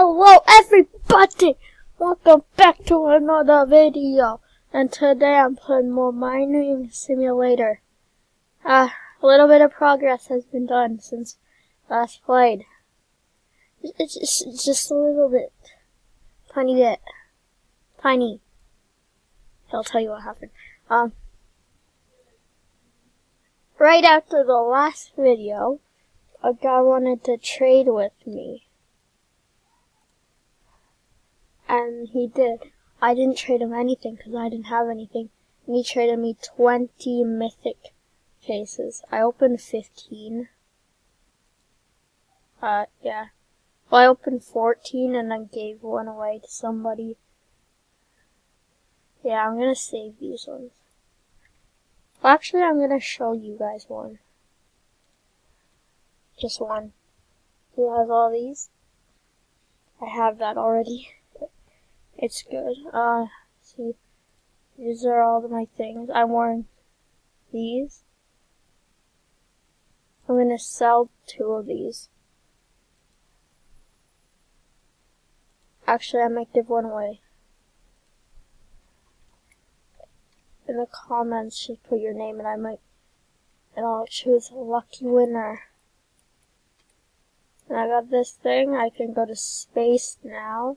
Hello everybody! Welcome back to another video. And today I'm playing more mining simulator. A little bit of progress has been done since last played. It's just a little bit. Tiny bit. Tiny. I'll tell you what happened. Right after the last video, a guy wanted to trade with me. And he did. I didn't trade him anything because I didn't have anything. And he traded me 20 mythic cases. I opened 15. Yeah. Well, I opened 14 and I gave one away to somebody. Yeah, I'm gonna save these ones. Well, actually, I'm gonna show you guys one. Just one. Who has all these? I have that already. It's good. See, these are all my things. I'm wearing these. I'm gonna sell 2 of these. Actually, I might give one away. In the comments, just put your name and I'll choose a lucky winner. And I got this thing. I can go to space now.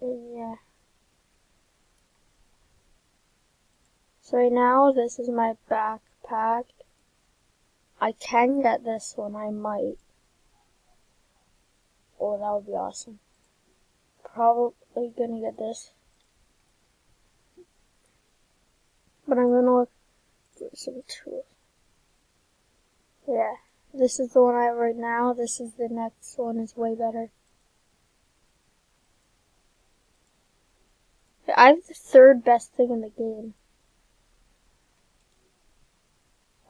And yeah. So right now, this is my backpack. I can get this one. I might. Oh, that would be awesome. Probably gonna get this. But I'm gonna look for some tools. Yeah. This is the one I have right now. This is the next one. Is way better. I have the 3rd best thing in the game.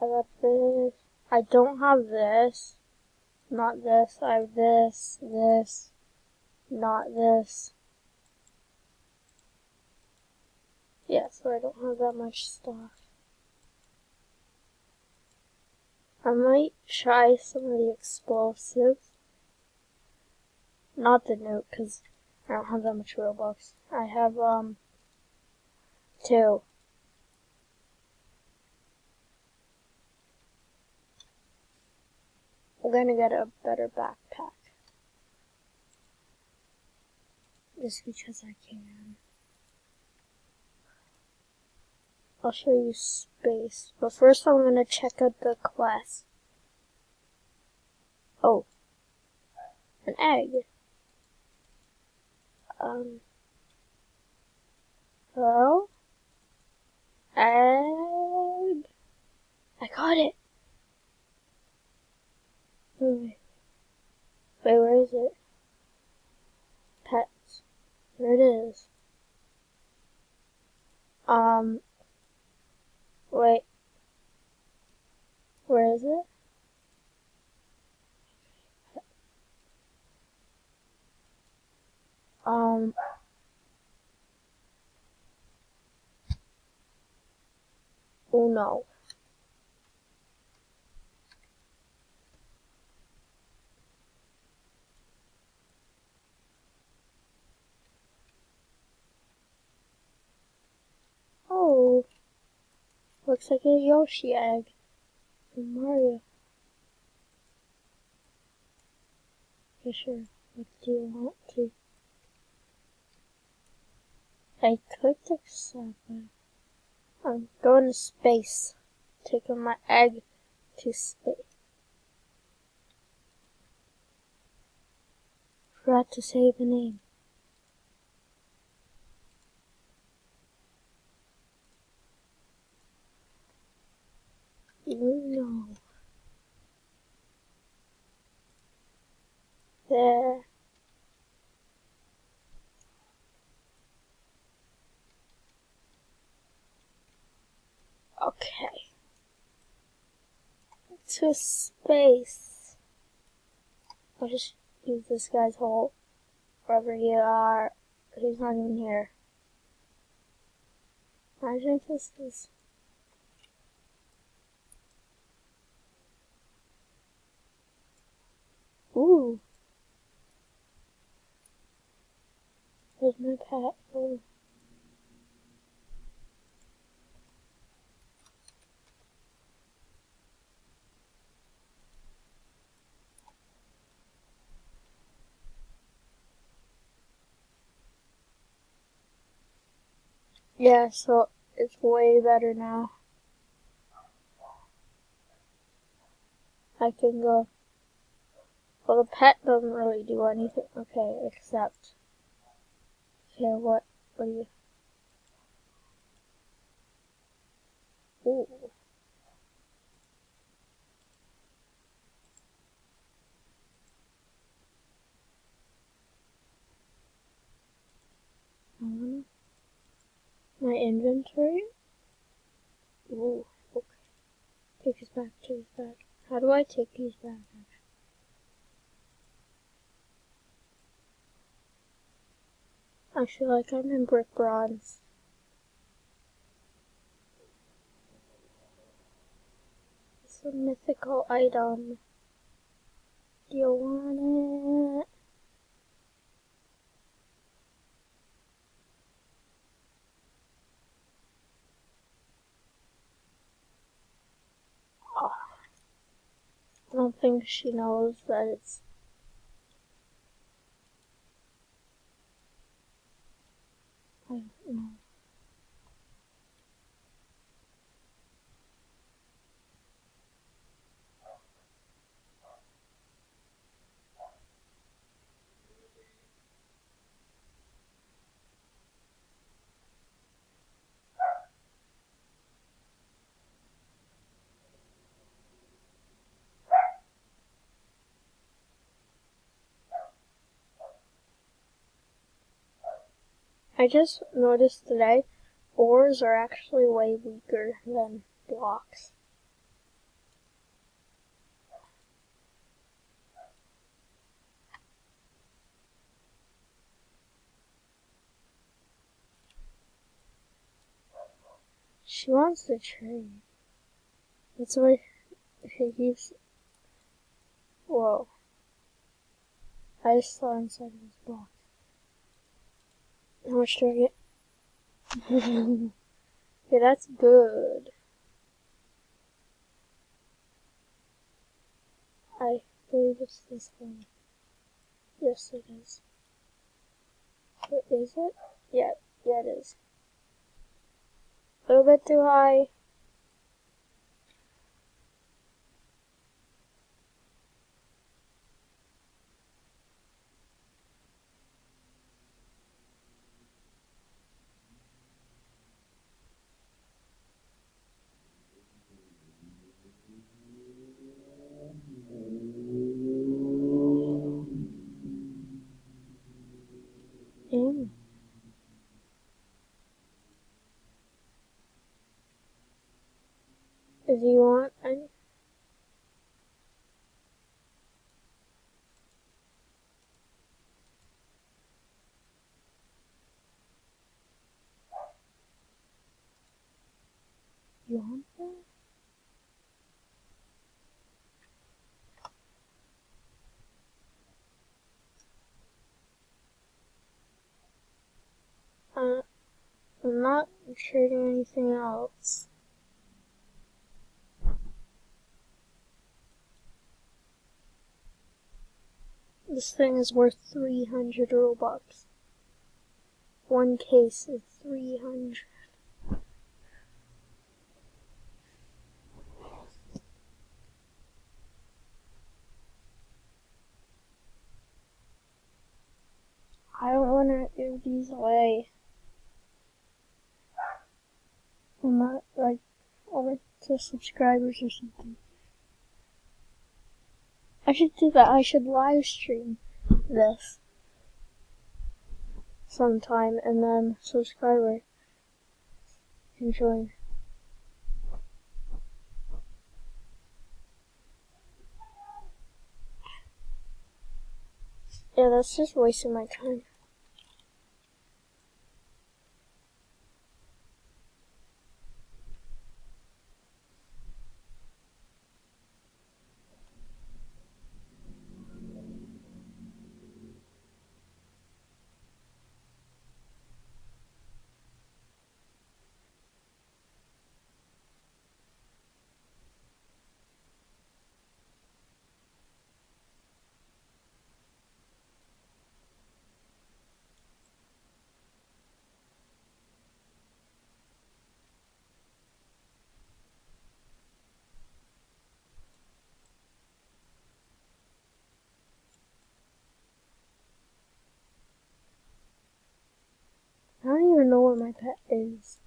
I got this. I don't have this. Not this. I have this. This. Not this. Yeah, so I don't have that much stuff. I might try some of the explosives. Not the nuke, because I don't have that much Robux. I have, 2. I'm gonna get a better backpack. Just because I can. I'll show you space. But first I'm gonna check out the class. Oh. An egg. Hello? Egg. I got it. Wait, where is it? Pets. There it is. Wait. Where is it? Oh no. Oh. Looks like a Yoshi egg from Mario. Yeah, sure. What do you want to? I clicked accept. I'm going to space. Taking my egg to space. Forgot to say the name. No. There. Okay. To space. I'll just use this guy's hole. Wherever you are. He's not even here. Imagine if this is... my pet? Oh. Yeah, so it's way better now. I can go. Well, the pet doesn't really do anything. Okay, except. Okay, what do you. Ooh. My inventory? Ooh, okay. Take these back, take these back. How do I take these back? I feel like I'm in brick bronze. It's a mythical item. Do you want it? Oh, I don't think she knows that it's. I don't know. I just noticed today, ores are actually way weaker than blocks. She wants to trade. That's why she keeps. Whoa. I saw inside of this box. How much do I get? Okay, that's good. I believe it's this one. Yes, it is. What is it? Yeah, it is. A little bit too high. Mm. If you want any. You want that? I'm not trading anything else. This thing is worth 300 Robux. One case is 300. I don't want to give these away. I'm not like over to subscribers or something. I should do that. I should live stream this sometime and then subscriber can join. Yeah, that's just wasting my time. is.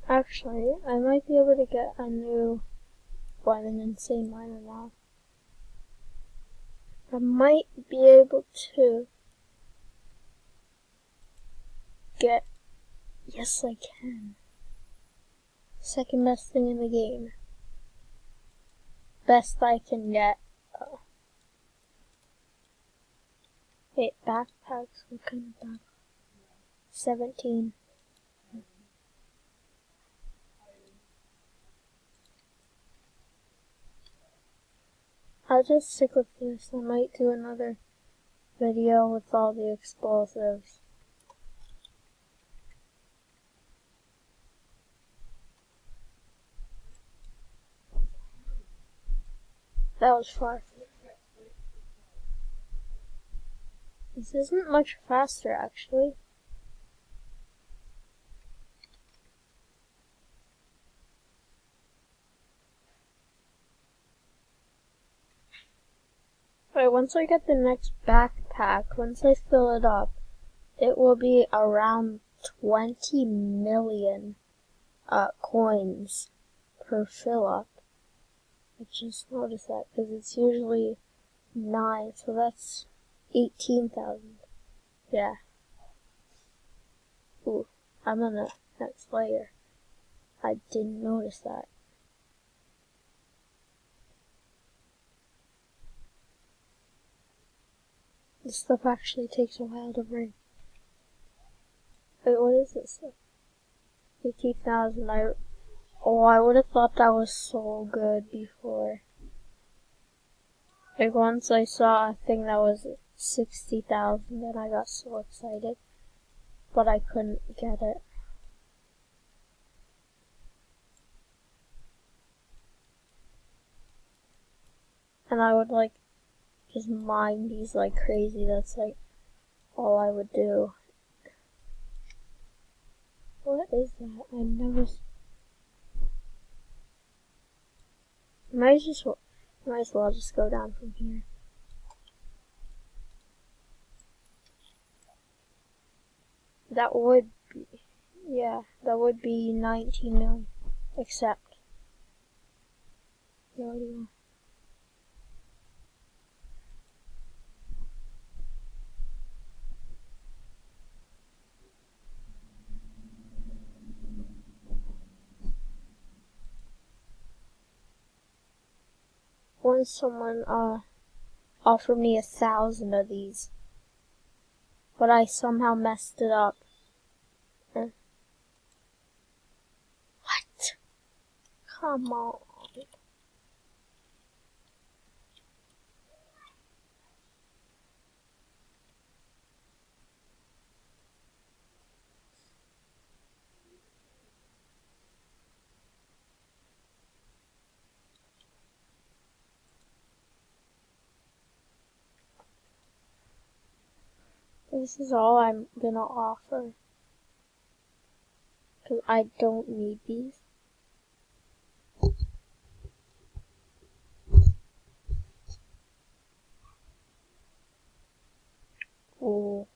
Actually, I might be able to get a new an insane miner now. I might be able to get, yes I can. Second best thing in the game. Best I can get. Wait, backpacks, what kind of backpack? 17. I'll just stick with this. I might do another video with all the explosives. That was far. This isn't much faster, actually. But once I get the next backpack, once I fill it up, it will be around 20 million coins per fill up. I just noticed that because it's usually 9, so that's 18,000. Yeah. Ooh, I'm on the next layer. I didn't notice that. This stuff actually takes a while to bring. Wait, what is this stuff? 18,000. I would have thought that was so good before. Like once I saw a thing that was 60,000 and I got so excited, but I couldn't get it. And I would like just mine these like crazy. That's like all I would do. What is that? I never. Might as well just go down from here. That would be, yeah, that would be 19 million. Except, there we go. Once someone offered me 1,000 of these, but I somehow messed it up. What? Come on. This is all I'm gonna offer. Because I don't need these. Oh.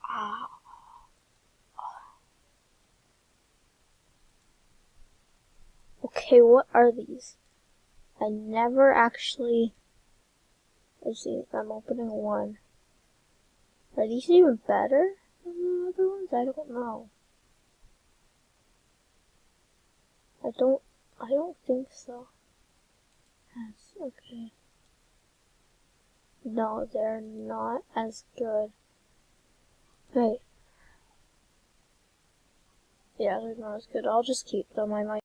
Ah. Okay, what are these? I never actually... Let's see, I'm opening one. Are these even better than the other ones? I don't know. I don't think so. Yes, okay. No, they're not as good. Wait. Yeah, they're not as good. I'll just keep them. I might